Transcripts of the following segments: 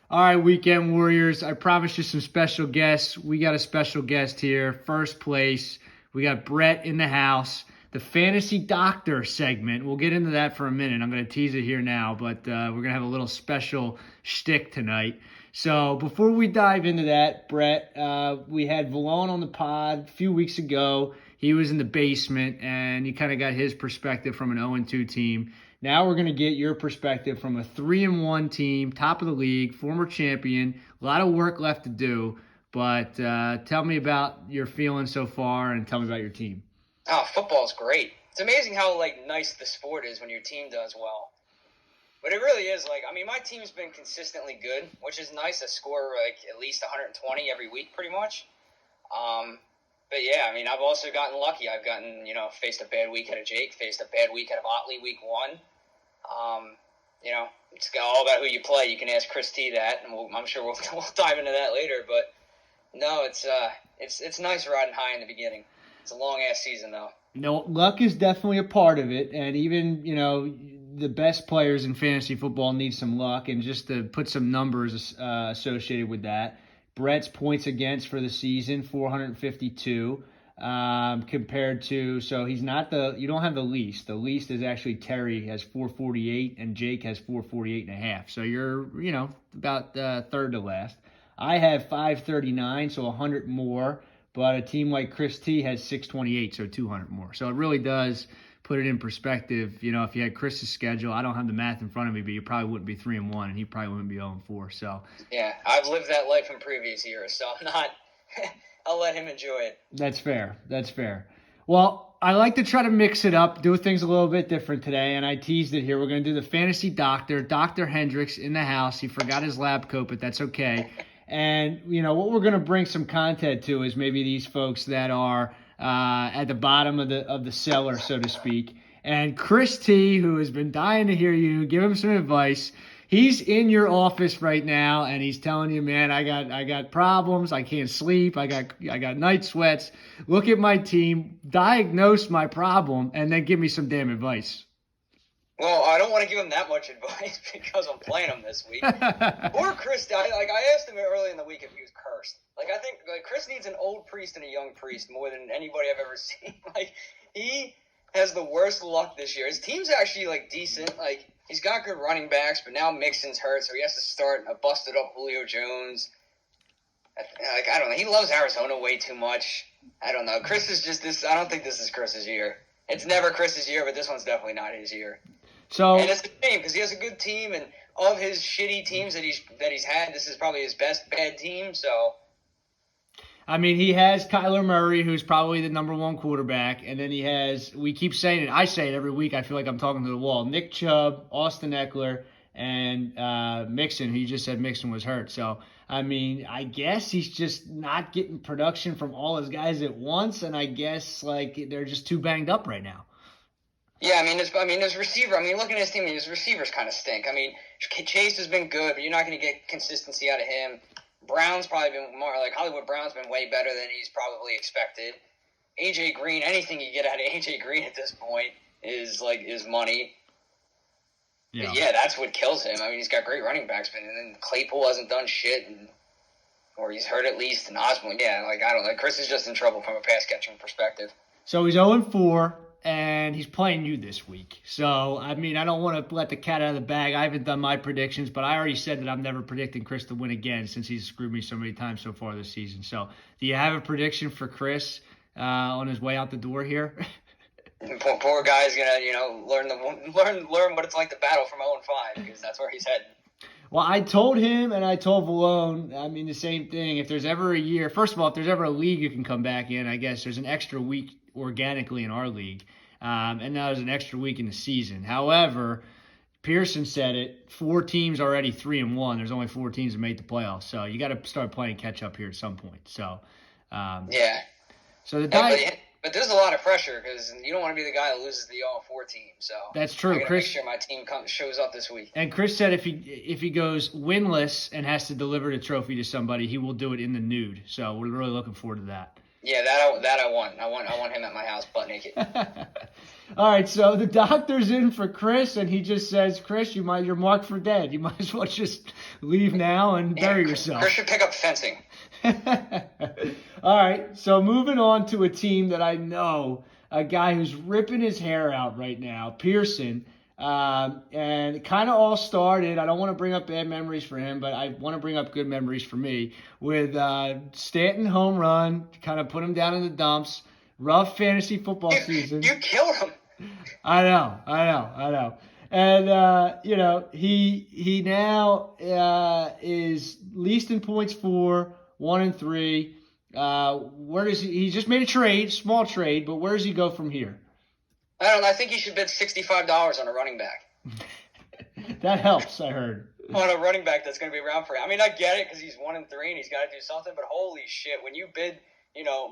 All right, Weekend Warriors. I promised you some special guests. We got a special guest here. First place, we got Brett in the house. The Fantasy Doctor segment. We'll get into that for a minute. I'm going to tease it here now, but we're going to have a little special shtick tonight. So before we dive into that, Brett, we had Valone on the pod a few weeks ago. He was in the basement, and you kind of got his perspective from an 0-2 team. Now we're going to get your perspective from a 3-1 team, top of the league, former champion. A lot of work left to do, but tell me about your feelings so far, and tell me about your team. Oh, football's great. It's amazing how nice the sport is when your team does well. But it really is my team's been consistently good, which is nice to score at least 120 every week pretty much. But yeah, I've also gotten lucky. I've gotten, faced a bad week out of Jake, faced a bad week out of Otley week one. It's all about who you play. You can ask Chris T that, and I'm sure we'll dive into that later. But no, it's nice riding high in the beginning. It's a long-ass season, though. No, luck is definitely a part of it, and even, the best players in fantasy football need some luck, and just to put some numbers associated with that, Brett's points against for the season, 452, compared to, so he's not you don't have the least. The least is actually Terry has 448, and Jake has 448.5. So you're, about third to last. I have 539, so 100 more. But a team like Chris T has 628, so 200 more. So it really does put it in perspective. If you had Chris's schedule, I don't have the math in front of me, but you probably wouldn't be 3-1, and he probably wouldn't be 0-4. So yeah, I've lived that life in previous years, so I'm not. I'll let him enjoy it. That's fair. Well, I like to try to mix it up, do things a little bit different today, and I teased it here. We're going to do the Fantasy Doctor, Dr. Hendricks in the house. He forgot his lab coat, but that's okay. And, what we're going to bring some content to is maybe these folks that are at the bottom of the cellar, so to speak. And Chris T, who has been dying to hear you, give him some advice. He's in your office right now, and he's telling you, man, I got problems. I can't sleep. I got night sweats. Look at my team. Diagnose my problem, and then give me some damn advice. Well, I don't want to give him that much advice because I'm playing him this week. Or Chris, I asked him early in the week if he was cursed. I think Chris needs an old priest and a young priest more than anybody I've ever seen. He has the worst luck this year. His team's actually decent. He's got good running backs, but now Mixon's hurt, so he has to start a busted up Julio Jones. I don't know. He loves Arizona way too much. I don't know. Chris is just this. I don't think this is Chris's year. It's never Chris's year, but this one's definitely not his year. And it's a shame because he has a good team, and of his shitty teams that he's had, this is probably his best bad team. So, he has Kyler Murray, who's probably the number one quarterback, and then he has. We keep saying it. I say it every week. I feel like I'm talking to the wall. Nick Chubb, Austin Eckler, and Mixon. He just said Mixon was hurt. So, I guess he's just not getting production from all his guys at once, and I guess they're just too banged up right now. Yeah, his receiver. Looking at his team, his receivers kind of stink. Chase has been good, but you're not going to get consistency out of him. Brown's probably been more Hollywood Brown's been way better than he's probably expected. AJ Green, anything you get out of AJ Green at this point is money. Yeah. But yeah, that's what kills him. He's got great running backs, but then Claypool hasn't done shit, or he's hurt at least. And Osborne, yeah, I don't know. Chris is just in trouble from a pass catching perspective. So he's 0-4. And he's playing you this week. So, I don't want to let the cat out of the bag. I haven't done my predictions, but I already said that I'm never predicting Chris to win again since he's screwed me so many times so far this season. So, do you have a prediction for Chris on his way out the door here? Poor guy's going to, learn what it's like to battle from 0-5 because that's where he's heading. Well, I told him and I told Valone, the same thing. If there's ever a year, first of all, if there's ever a league you can come back in, I guess there's an extra week organically in our league. And now there's an extra week in the season. However, Pearson said it, 4 teams already 3-1. There's only 4 teams that made the playoffs. So you got to start playing catch up here at some point. So, yeah. So but there's a lot of pressure because you don't want to be the guy that loses the 0-4 team. So that's true. I got to make sure my team shows up this week. And Chris said if he goes winless and has to deliver the trophy to somebody, he will do it in the nude. So we're really looking forward to that. Yeah, that I want. I want him at my house butt naked. All right, so the doctor's in for Chris, and he just says, "Chris, you're marked for dead. You might as well just leave now and bury yourself." Chris should pick up fencing. All right, so moving on to a team that I know, a guy who's ripping his hair out right now, Pearson. And it kind of all started, I don't want to bring up bad memories for him, but I want to bring up good memories for me, with Stanton home run, kind of put him down in the dumps. Rough fantasy football season. You killed him. I know. And, he now is least in points for 1-3. Where does he just made a trade, small trade, but where does he go from here? I don't know. I think he should bid $65 on a running back. That helps, I heard. On a running back that's going to be around for. I mean, I get it because he's 1-3 and he's got to do something. But holy shit, when you bid,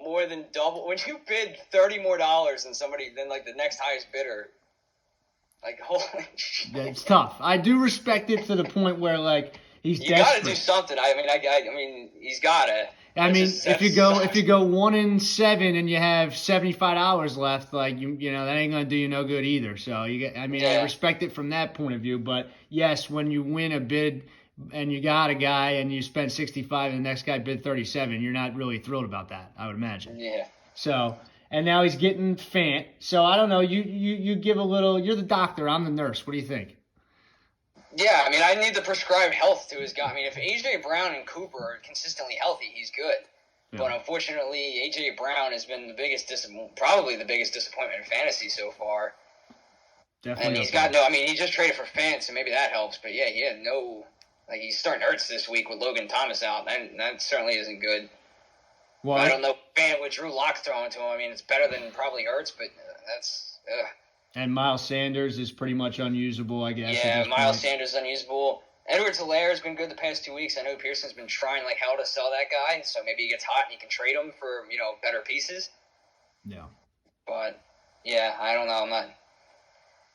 more than double, when you bid $30 more than like the next highest bidder, like holy shit. Yeah, it's tough. I do respect it to the point where like he's you got to desperate. do something. I mean, he's got to. If you go 1-7 and you have $75 left, like that ain't gonna do you no good either. So I respect it from that point of view. But yes, when you win a bid and you got a guy and you spend 65 and the next guy bid 37, you're not really thrilled about that, I would imagine. Yeah. So and now he's getting Fant. So I don't know. You give a little. You're the doctor. I'm the nurse. What do you think? Yeah, I mean, I need to prescribe health to his guy. I mean, if A.J. Brown and Cooper are consistently healthy, he's good. Yeah. But unfortunately, A.J. Brown has been probably the biggest disappointment in fantasy so far. Definitely. And he just traded for Fant, so maybe that helps. But yeah, he had he's starting to hurt this week with Logan Thomas out. That certainly isn't good. Well, I don't know Fant with Drew Lock throwing to him. I mean, it's better than probably Hurts, but that's. And Miles Sanders is pretty much unusable, I guess. Yeah, Miles Sanders is unusable. Edwards-Helaire has been good the past 2 weeks. I know Pearson's been trying like hell to sell that guy, so maybe he gets hot and you can trade him for, better pieces. Yeah. But, yeah, I don't know. I'm not...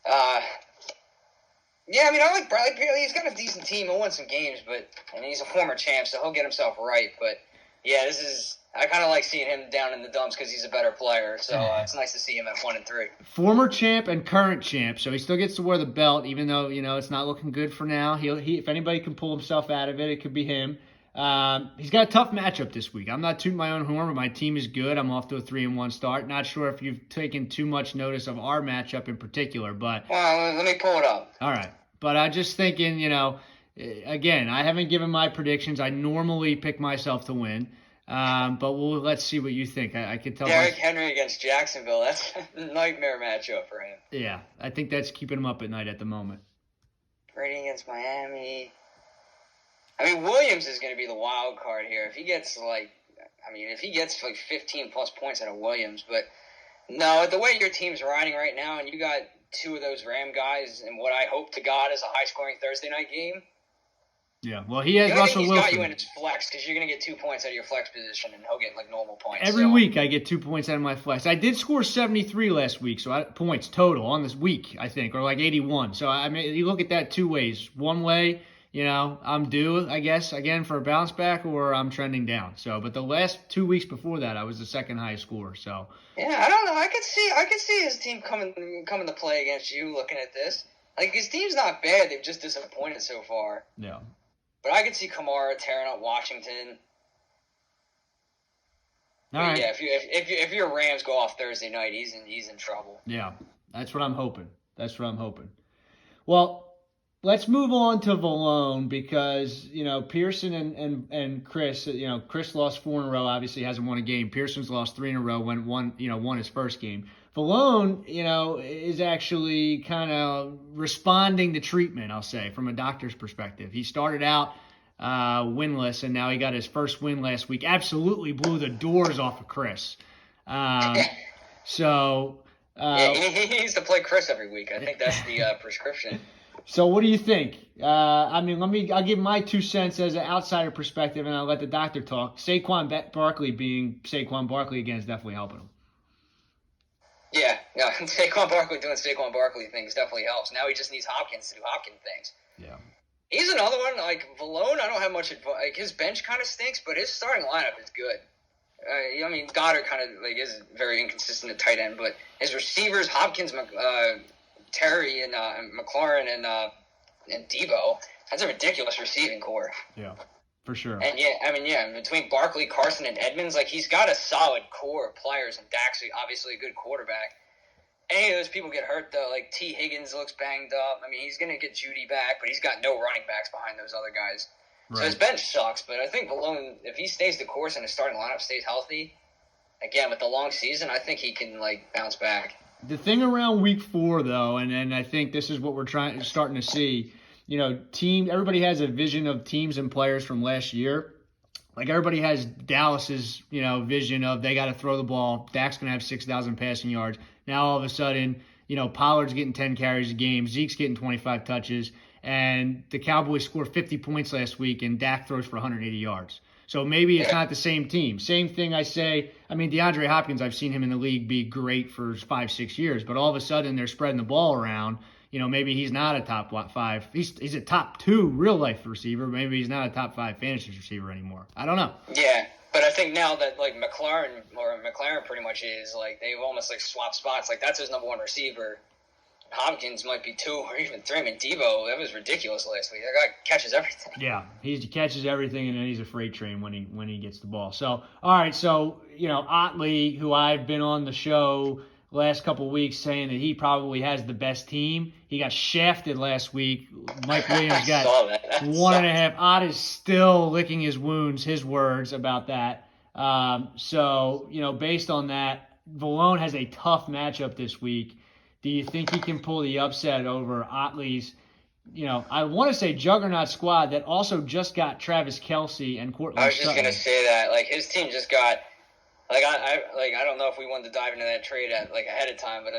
I like Bradley. He's got a decent team. He'll win some games, and he's a former champ, so he'll get himself right. But, yeah, I kind of like seeing him down in the dumps because he's a better player. So it's nice to see him at 1-3. Former champ and current champ, so he still gets to wear the belt, even though it's not looking good for now. He if anybody can pull himself out of it, it could be him. He's got a tough matchup this week. I'm not tooting my own horn, but my team is good. I'm off to a 3-1 start. Not sure if you've taken too much notice of our matchup in particular, but well, let me pull it up. All right, but I'm just thinking, again, I haven't given my predictions. I normally pick myself to win. But let's see what you think. I can tell. Derrick Henry against Jacksonville. That's a nightmare matchup for him. Yeah, I think that's keeping him up at night at the moment. Brady against Miami. I mean, Williams is going to be the wild card here. If he gets 15 plus points out of Williams, but no, the way your team's riding right now, and you got two of those Ram guys in what I hope to God is a high-scoring Thursday night game. Yeah, well, he has Russell Wilson. He's got you in his flex because you're going to get 2 points out of your flex position, and he'll get normal points. Every week I get 2 points out of my flex. I did score 73 last week, points total on this week, I think, or 81. So you look at that two ways. One way, I'm due, I guess, again for a bounce back, or I'm trending down. So, but the last 2 weeks before that, I was the second highest scorer. So yeah, I don't know. I could see his team coming to play against you. Looking at this, his team's not bad. They've just disappointed so far. Yeah. But I could see Kamara tearing up Washington. All right. Yeah, if your Rams go off Thursday night, he's in trouble. Yeah, that's what I'm hoping. Well, let's move on to Valone because Pearson and Chris. Chris lost 4 in a row. Obviously, hasn't won a game. Pearson's lost 3 in a row. Won his first game. Valone, is actually kind of responding to treatment, I'll say, from a doctor's perspective. He started out winless, and now he got his first win last week. Absolutely blew the doors off of Chris. Yeah, he needs to play Chris every week. I think that's the prescription. So what do you think? I'll give my 2 cents as an outsider perspective, and I'll let the doctor talk. Saquon Barkley being Saquon Barkley again is definitely helping him. Yeah, Saquon Barkley doing Saquon Barkley things definitely helps. Now he just needs Hopkins to do Hopkins things. Yeah. He's another one, Valone, I don't have much advice. His bench kind of stinks, but his starting lineup is good. I mean, Goddard kind of like is very inconsistent at tight end, but his receivers, Hopkins, Terry, and McLaurin, and Debo, that's a ridiculous receiving core. Yeah, for sure. And between Barkley, Carson, and Edmonds, like he's got a solid core of players, and Dak's obviously a good quarterback. Any of those people get hurt though, like T. Higgins looks banged up. I mean, he's gonna get Judy back, but he's got no running backs behind those other guys. Right. So his bench sucks, but I think Malone, if he stays the course and his starting lineup stays healthy, again with the long season, I think he can like bounce back. The thing around week 4 though, and I think this is what we're starting to see. Everybody has a vision of teams and players from last year. Like everybody has Dallas's, vision of they got to throw the ball. Dak's going to have 6,000 passing yards. Now all of a sudden, Pollard's getting 10 carries a game. Zeke's getting 25 touches. And the Cowboys scored 50 points last week, and Dak throws for 180 yards. So maybe it's not the same team. Same thing I say. I mean, DeAndre Hopkins, I've seen him in the league be great for 5-6 years. But all of a sudden, they're spreading the ball around. Maybe he's not a top 5. He's a top 2 real-life receiver. Maybe he's not a top 5 fantasy receiver anymore. I don't know. Yeah, but I think now that, like, McLaurin pretty much is, like, they've almost, like, swapped spots. Like, that's his number 1 receiver. Hopkins might be 2 or even 3. I mean, Debo, that was ridiculous last week. That guy catches everything. Yeah, he catches everything, and then he's a freight train when he gets the ball. So, all right, so, Otley, who I've been on the show last couple of weeks saying that he probably has the best team. He got shafted last week. Mike Williams got 1.5. Ott is still licking his wounds, his words about that. So, based on that, Valone has a tough matchup this week. Do you think he can pull the upset over Otley's, I want to say juggernaut squad that also just got Travis Kelce and Courtland I was just Sutton? going to say that. Like, his team just got – I don't know if we wanted to dive into that trade ahead of time, but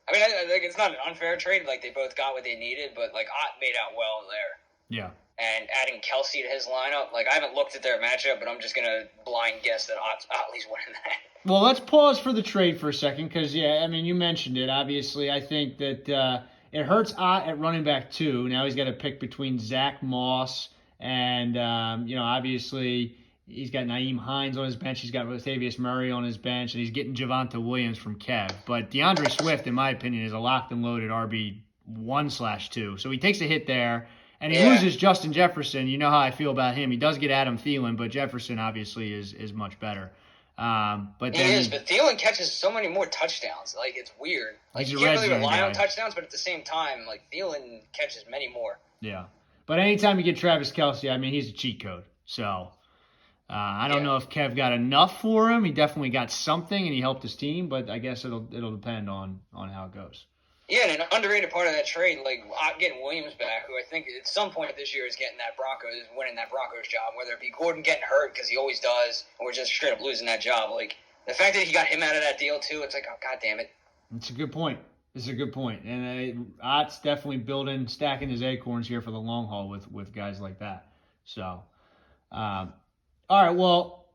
it's not an unfair trade. Like they both got what they needed, but like Ott made out well there. Yeah. And adding Kelce to his lineup, like I haven't looked at their matchup, but I'm just gonna blind guess that Otley's winning that. Well, let's pause for the trade for a second because you mentioned it. Obviously, I think that it hurts Ott at running back too. Now he's got to pick between Zach Moss and obviously. He's got Nyheim Hines on his bench. He's got Latavius Murray on his bench, and he's getting Javonte Williams from Kev. But DeAndre Swift, in my opinion, is a locked and loaded RB1/2. So he takes a hit there, and he loses Justin Jefferson. You know how I feel about him. He does get Adam Thielen, but Jefferson obviously is much better. But Thielen catches so many more touchdowns. Like it's weird. Like you can't really rely on touchdowns, but at the same time, like Thielen catches many more. Yeah, but anytime you get Travis Kelce, I mean he's a cheat code. So. I don't know if Kev got enough for him. He definitely got something, and he helped his team. But I guess it'll depend on how it goes. Yeah, and an underrated part of that trade, like getting Williams back, who I think at some point this year is winning that Broncos job. Whether it be Gordon getting hurt because he always does, or just straight up losing that job. Like the fact that he got him out of that deal too, it's like, oh god damn it. It's a good point. And Ott's definitely stacking his acorns here for the long haul with guys like that. So. All right, well,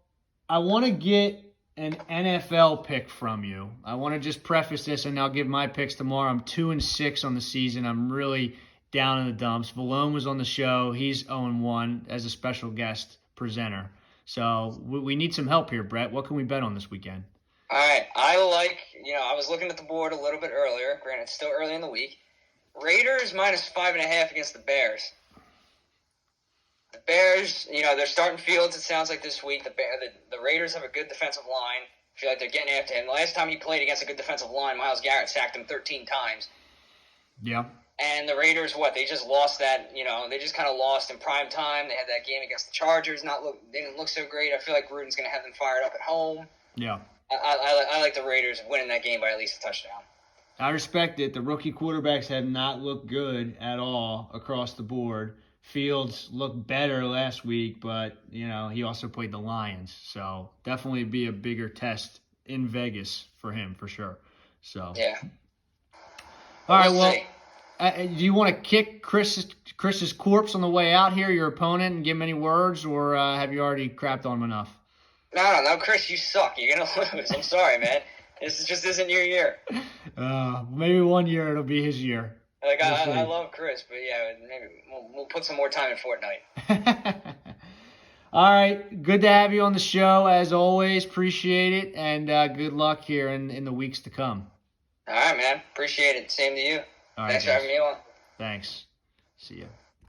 I want to get an NFL pick from you. I want to just preface this, and I'll give my picks tomorrow. I'm 2-6 on the season. I'm really down in the dumps. Valone was on the show. He's 0-1 as a special guest presenter. So we need some help here, Brett. What can we bet on this weekend? All right, I was looking at the board a little bit earlier. Granted, it's still early in the week. Raiders -5.5 against the Bears. The Bears, they're starting Fields, it sounds like this week. The Raiders have a good defensive line. I feel like they're getting after him. The last time he played against a good defensive line, Myles Garrett sacked him 13 times. Yeah. And the Raiders, they just lost that, they just kind of lost in prime time. They had that game against the Chargers. They didn't look so great. I feel like Gruden's going to have them fired up at home. Yeah. I like the Raiders winning that game by at least a touchdown. I respect it. The rookie quarterbacks have not looked good at all across the board. Fields looked better last week, but, he also played the Lions. So definitely be a bigger test in Vegas for him, for sure. So. Yeah. All right, well, do you want to kick Chris's corpse on the way out here, your opponent, and give him any words, or have you already crapped on him enough? No, Chris, you suck. You're going to lose. I'm sorry, man. This just isn't your year. Maybe one year it'll be his year. Like I love Chris, but yeah, maybe we'll put some more time in Fortnite. All right. Good to have you on the show as always. Appreciate it, and good luck here in the weeks to come. All right, man. Appreciate it. Same to you. All right, Thanks for having me on. Thanks. See ya.